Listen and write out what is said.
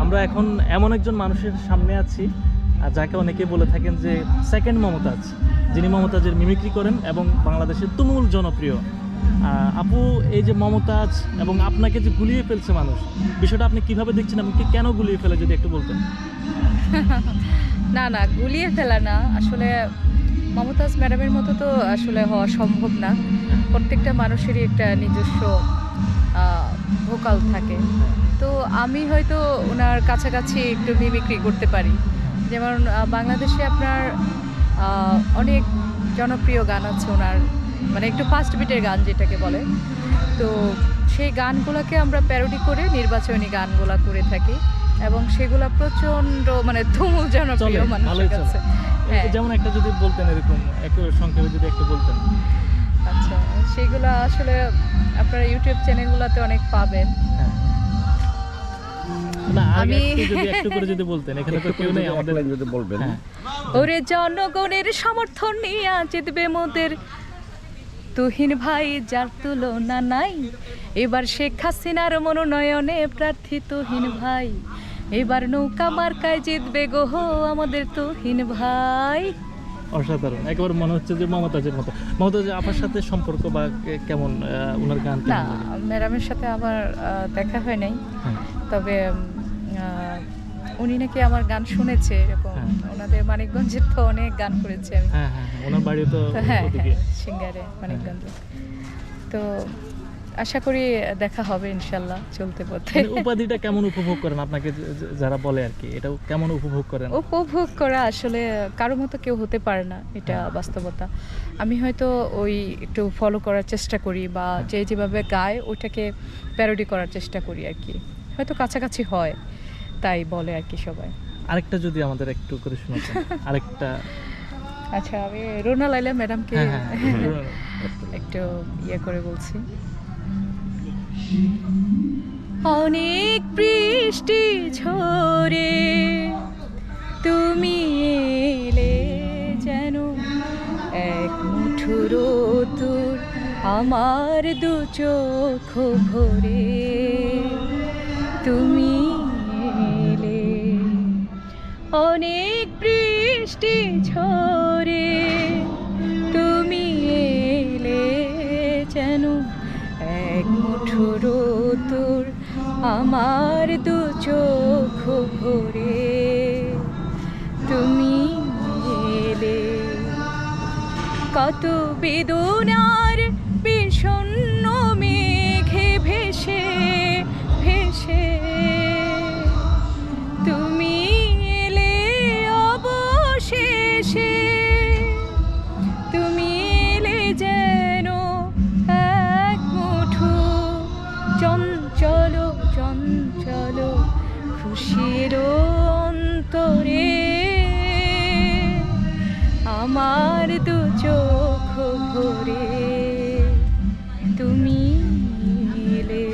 আমরা এখন এমন একজন মানুষের সামনে আছি যাকে অনেকে বলে থাকেন যে সেকেন্ড মমতাজ, যিনি মমতাজের মিমিক্রি করেন এবং বাংলাদেশের তুমুল জনপ্রিয়। আপু, এই যে মমতাজ এবং আপনাকে যে গুলিয়ে ফেলছে মানুষ, বিষয়টা আপনি কিভাবে দেখছেন এবং কেন গুলিয়ে ফেলে যদি একটু বলতেন। না না, গুলিয়ে ফেলা না, আসলে মমতাজ ম্যাডামের মতো তো আসলে হওয়া সম্ভব না। প্রত্যেকটা মানুষেরই একটা নিজস্ব ভোকাল থাকে, তো আমি হয়তো ওনার কাছাকাছি একটু মিমিক্রি করতে পারি। যেমন বাংলাদেশে আপনার অনেক জনপ্রিয় গান আছে ওনার, মানে একটু ফাস্ট বিটের গান যেটাকে বলে, তো সেই গানগুলোকে আমরা প্যারোডি করে নির্বাচনী গানগুলা করে থাকি এবং সেগুলা প্রচণ্ড মানে তুমুল জনপ্রিয় মানুষের কাছে। হ্যাঁ, যেমন একটা যদি বলতেন, এরকম একটু সংক্ষেপে যদি একটু বলতেন। আচ্ছা, সেগুলো আসলে আপনারা ইউটিউব চ্যানেলগুলোতে অনেক পাবেন। আমি একটু করে যদি বলতেন, এখানে তো কেউ নেই, আমাদের যদি বলবেন। ওরে জনগণের সমর্থন নিয়ে জিতবে মোদের তুহিন ভাই, যার তুলনা নাই। এবার শেখ হাসিনার মনোনয়নে প্রার্থী তুহিন ভাই, এবার নৌকা মার্কায় জিতবে গো আমাদের তুহিন ভাই। অসাধারণ, একেবারে মনে হচ্ছে যে মমতাজের মতো। মমতাজ আপার সাথে সম্পর্ক বা কেমন, ওনার গান? না, ম্যাডামের সাথে আমার দেখা হয় নাই, তবে উনি নাকি আমার গান শুনেছে এরকম। ওনাদের মানিকগঞ্জের তো অনেক গান করেছে আমি। হ্যাঁ, ওনার বাড়ি তো সিঙ্গারে, মানিকগঞ্জ। তো আশা করি দেখা হবে ইনশাল্লাহ চলতে পথে। উপাধিটা কেমন উপভোগ করেন, আপনাকে যারা বলে আর কি, এটাও কেমন উপভোগ করেন? উপভোগ করা আসলে কারো মতো কেউ হতে পারে না, এটা বাস্তবতা। আমি হয়তো ওই একটু ফলো করার চেষ্টা করি, বা যেভাবে গায় ওইটাকে প্যারোডি করার চেষ্টা করি আর কি, হয়তো কাছাকাছি হয় তাই বলে আর কি সবাই। আরেকটা যদি আমাদের একটু করে শোনাতেন, আরেকটা। আচ্ছা, আমি রোনা লাইলা ম্যাডামকে একটু ইয়ে করে বলছি। অনেক বৃষ্টি ঝরে তুমি এলে যেন, এক মুঠো রোদুর আমার দু চোখ ভরে তুমি এলে। অনেক বৃষ্টি ঝরে তুমি এলে যেন, এক মুঠো রোদুর আমার দু চোখ ভরে তুমি এলে। কত বেদনার বিষণ্ণ মেঘে ভেসে ভেসে তুমি এলে অবশেষে, তুমি এলে যেন এক মুঠো চঞ্চল চঞ্চল খুশির অন্তরে, আমার দু চোখ ভরে তুমি এলে।